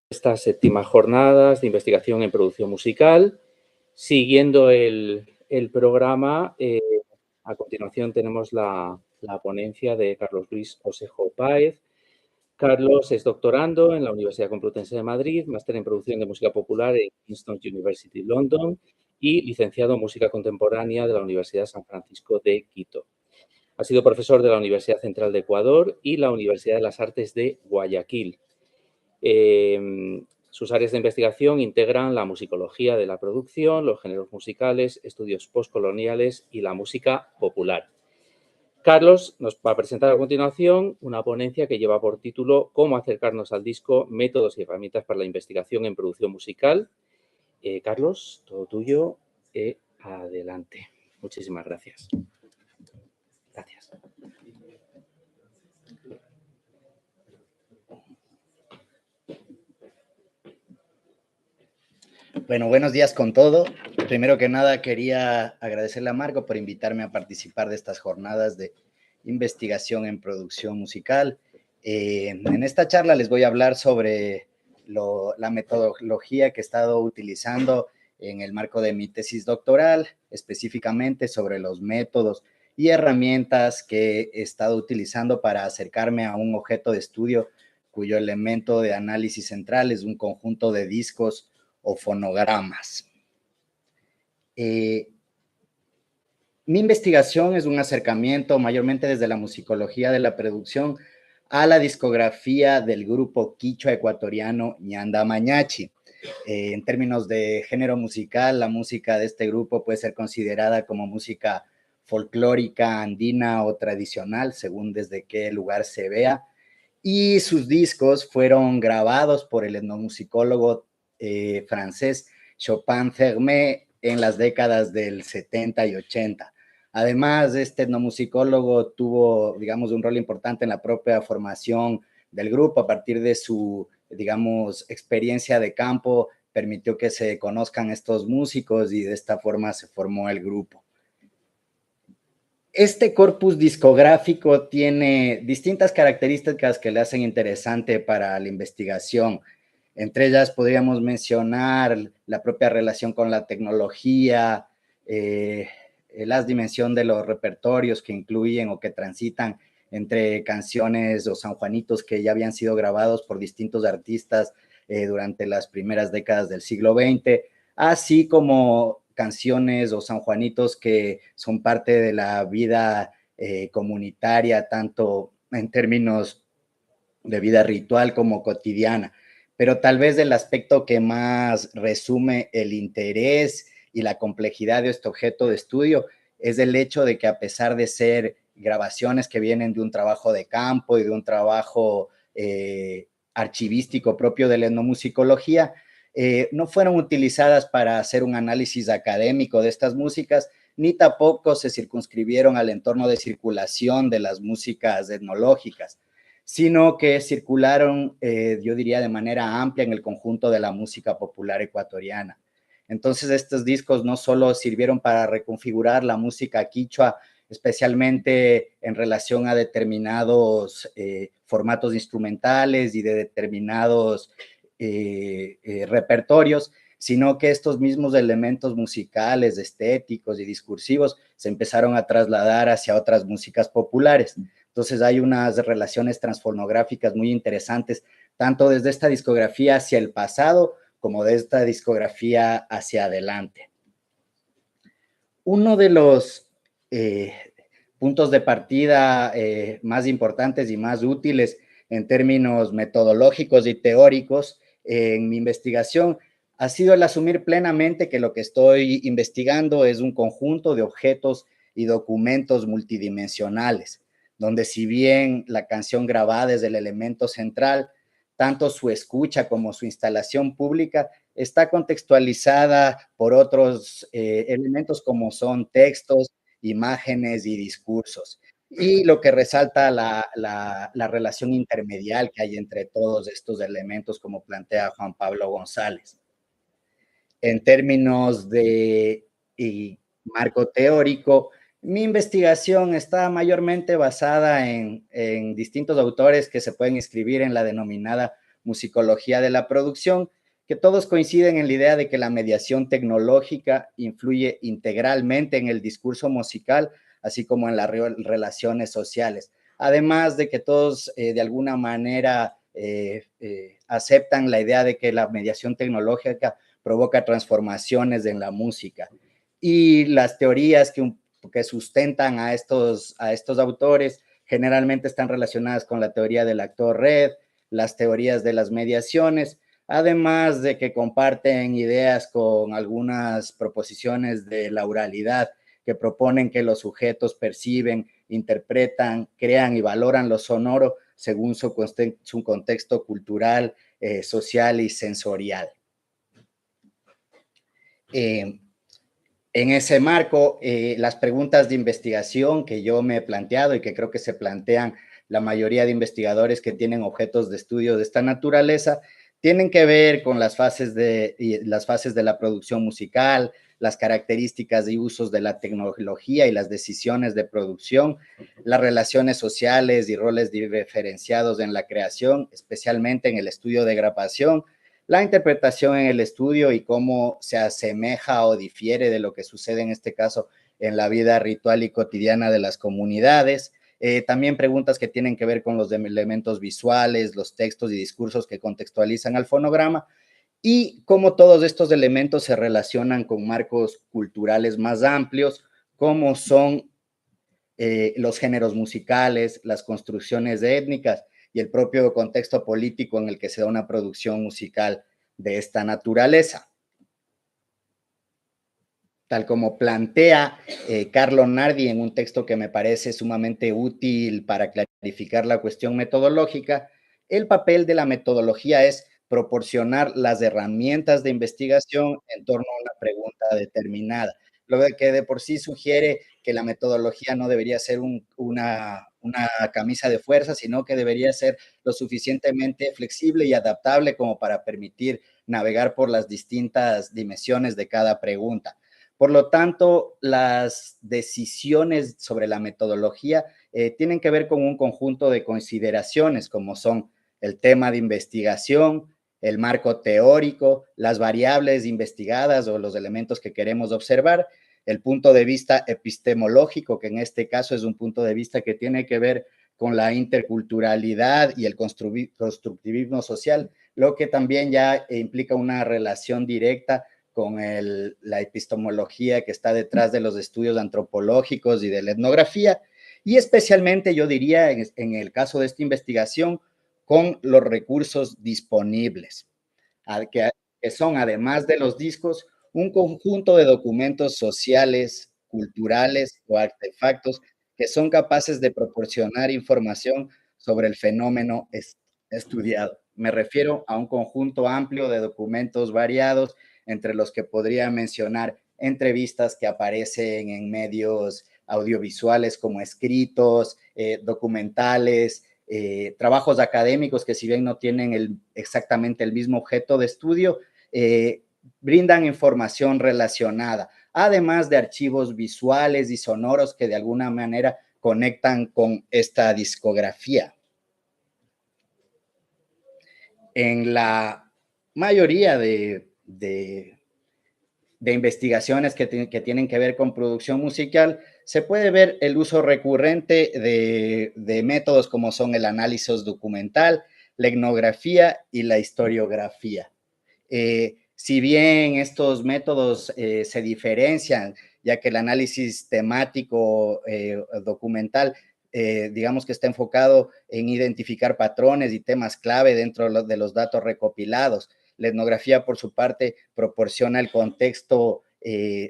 Estas séptimas jornadas de investigación en producción musical. Siguiendo el programa, a continuación tenemos la ponencia de Carlos Luis Osejo Páez. Carlos es doctorando en la Universidad Complutense de Madrid, máster en producción de música popular en Kingston University, London, y licenciado en música contemporánea de la Universidad San Francisco de Quito. Ha sido profesor de la Universidad Central de Ecuador y la Universidad de las Artes de Guayaquil. Sus áreas de investigación integran la musicología de la producción, los géneros musicales, estudios postcoloniales y la música popular. Carlos nos va a presentar a continuación una ponencia que lleva por título Cómo acercarnos al disco, métodos y herramientas para la investigación en producción musical. Carlos, todo tuyo. Adelante. Muchísimas gracias. Gracias. Bueno, buenos días con todo. Primero que nada, quería agradecerle a Marco por invitarme a participar de estas jornadas de investigación en producción musical. En esta charla les voy a hablar sobre la metodología que he estado utilizando en el marco de mi tesis doctoral, específicamente sobre los métodos y herramientas que he estado utilizando para acercarme a un objeto de estudio cuyo elemento de análisis central es un conjunto de discos o fonogramas. Mi investigación es un acercamiento mayormente desde la musicología de la producción a la discografía del grupo quichua ecuatoriano Ñanda Mañachi. En términos de género musical, la música de este grupo puede ser considerada como música folclórica, andina o tradicional, según desde qué lugar se vea, y sus discos fueron grabados por el etnomusicólogo francés Chopin Fermé en las décadas del 70 y 80. Además, este etnomusicólogo tuvo, digamos, un rol importante en la propia formación del grupo. A partir de su, digamos, experiencia de campo, permitió que se conozcan estos músicos y de esta forma se formó el grupo. Este corpus discográfico tiene distintas características que le hacen interesante para la investigación. Entre ellas podríamos mencionar la propia relación con la tecnología, la dimensión de los repertorios que incluyen o que transitan entre canciones o sanjuanitos que ya habían sido grabados por distintos artistas durante las primeras décadas del siglo XX, así como canciones o sanjuanitos que son parte de la vida comunitaria, tanto en términos de vida ritual como cotidiana. Pero tal vez el aspecto que más resume el interés y la complejidad de este objeto de estudio es el hecho de que, a pesar de ser grabaciones que vienen de un trabajo de campo y de un trabajo archivístico propio de la etnomusicología, no fueron utilizadas para hacer un análisis académico de estas músicas, ni tampoco se circunscribieron al entorno de circulación de las músicas etnológicas, sino que circularon, yo diría, de manera amplia en el conjunto de la música popular ecuatoriana. Entonces, estos discos no solo sirvieron para reconfigurar la música quichua, especialmente en relación a determinados formatos instrumentales y de determinados repertorios, sino que estos mismos elementos musicales, estéticos y discursivos se empezaron a trasladar hacia otras músicas populares. Entonces hay unas relaciones transfonográficas muy interesantes, tanto desde esta discografía hacia el pasado como de esta discografía hacia adelante. Uno de los puntos de partida más importantes y más útiles en términos metodológicos y teóricos en mi investigación ha sido el asumir plenamente que lo que estoy investigando es un conjunto de objetos y documentos multidimensionales, donde, si bien la canción grabada es el elemento central, tanto su escucha como su instalación pública está contextualizada por otros elementos como son textos, imágenes y discursos. Y lo que resalta la relación intermedial que hay entre todos estos elementos, como plantea Juan Pablo González. En términos de marco teórico, mi investigación está mayormente basada en distintos autores que se pueden inscribir en la denominada musicología de la producción, que todos coinciden en la idea de que la mediación tecnológica influye integralmente en el discurso musical, así como en las relaciones sociales. Además de que todos de alguna manera aceptan la idea de que la mediación tecnológica provoca transformaciones en la música. Y las teorías que sustentan a estos autores generalmente están relacionadas con la teoría del actor red, las teorías de las mediaciones, además de que comparten ideas con algunas proposiciones de la oralidad que proponen que los sujetos perciben, interpretan, crean y valoran lo sonoro según su contexto cultural, social y sensorial. En ese marco, las preguntas de investigación que yo me he planteado y que creo que se plantean la mayoría de investigadores que tienen objetos de estudio de esta naturaleza, tienen que ver con las fases de la producción musical, las características y usos de la tecnología y las decisiones de producción, las relaciones sociales y roles diferenciados en la creación, especialmente en el estudio de grabación, la interpretación en el estudio y cómo se asemeja o difiere de lo que sucede en este caso en la vida ritual y cotidiana de las comunidades. También preguntas que tienen que ver con los elementos visuales, los textos y discursos que contextualizan al fonograma y cómo todos estos elementos se relacionan con marcos culturales más amplios, como son los géneros musicales, las construcciones étnicas y el propio contexto político en el que se da una producción musical de esta naturaleza. Tal como plantea Carlo Nardi en un texto que me parece sumamente útil para clarificar la cuestión metodológica, el papel de la metodología es proporcionar las herramientas de investigación en torno a una pregunta determinada, lo que de por sí sugiere que la metodología no debería ser una camisa de fuerza, sino que debería ser lo suficientemente flexible y adaptable como para permitir navegar por las distintas dimensiones de cada pregunta. Por lo tanto, las decisiones sobre la metodología tienen que ver con un conjunto de consideraciones, como son el tema de investigación, el marco teórico, las variables investigadas o los elementos que queremos observar, el punto de vista epistemológico, que en este caso es un punto de vista que tiene que ver con la interculturalidad y el constructivismo social, lo que también ya implica una relación directa con la epistemología que está detrás de los estudios antropológicos y de la etnografía, y especialmente yo diría en el caso de esta investigación, con los recursos disponibles, que son además de los discos, un conjunto de documentos sociales, culturales o artefactos que son capaces de proporcionar información sobre el fenómeno estudiado. Me refiero a un conjunto amplio de documentos variados, entre los que podría mencionar entrevistas que aparecen en medios audiovisuales como escritos, documentales, trabajos académicos que si bien no tienen exactamente el mismo objeto de estudio, brindan información relacionada, además de archivos visuales y sonoros que de alguna manera conectan con esta discografía. En la mayoría de investigaciones que tienen que ver con producción musical, se puede ver el uso recurrente de métodos como son el análisis documental, la etnografía y la historiografía. Si bien estos métodos se diferencian, ya que el análisis temático documental, digamos que está enfocado en identificar patrones y temas clave dentro de los datos recopilados. La etnografía, por su parte, proporciona el contexto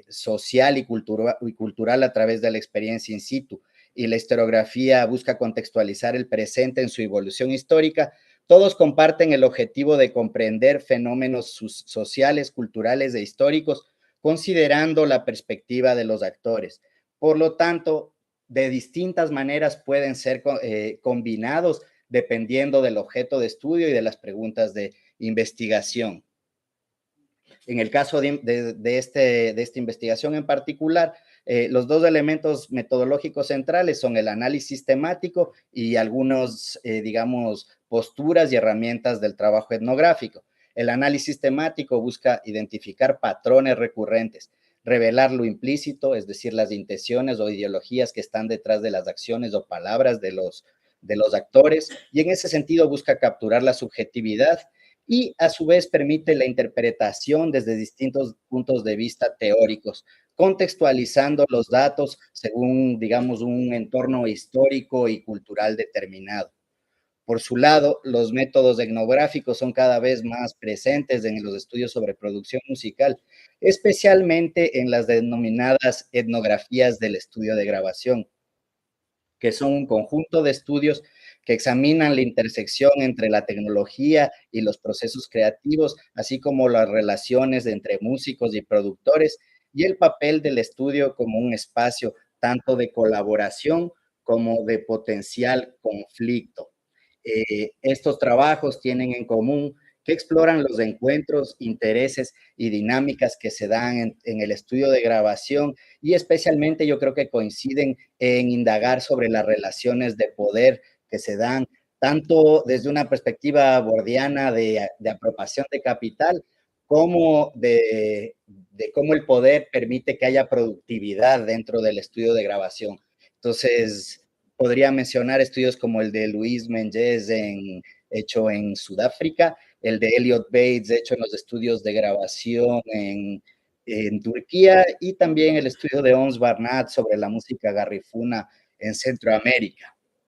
social y cultural a través de la experiencia in situ. Y la historiografía busca contextualizar el presente en su evolución histórica. Todos comparten el objetivo de comprender fenómenos sociales, culturales e históricos, considerando la perspectiva de los actores. Por lo tanto, de distintas maneras pueden ser combinados dependiendo del objeto de estudio y de las preguntas de investigación. En el caso de esta investigación en particular, Los dos elementos metodológicos centrales son el análisis temático y algunos, digamos, posturas y herramientas del trabajo etnográfico. El análisis temático busca identificar patrones recurrentes, revelar lo implícito, es decir, las intenciones o ideologías que están detrás de las acciones o palabras de los actores, y en ese sentido busca capturar la subjetividad y a su vez permite la interpretación desde distintos puntos de vista teóricos, contextualizando los datos según, digamos, un entorno histórico y cultural determinado. Por su lado, los métodos etnográficos son cada vez más presentes en los estudios sobre producción musical, especialmente en las denominadas etnografías del estudio de grabación, que son un conjunto de estudios que examinan la intersección entre la tecnología y los procesos creativos, así como las relaciones entre músicos y productores, y el papel del estudio como un espacio tanto de colaboración como de potencial conflicto. Estos trabajos tienen en común que exploran los encuentros, intereses y dinámicas que se dan en el estudio de grabación, y especialmente yo creo que coinciden en indagar sobre las relaciones de poder que se dan tanto desde una perspectiva bordiana de apropiación de capital, como de cómo el poder permite que haya productividad dentro del estudio de grabación. Entonces, podría mencionar estudios como el de Luis Menges hecho en Sudáfrica, el de Elliot Bates hecho en los estudios de grabación en Turquía, y también el estudio de Ons Barnat sobre la música garrifuna en Centroamérica.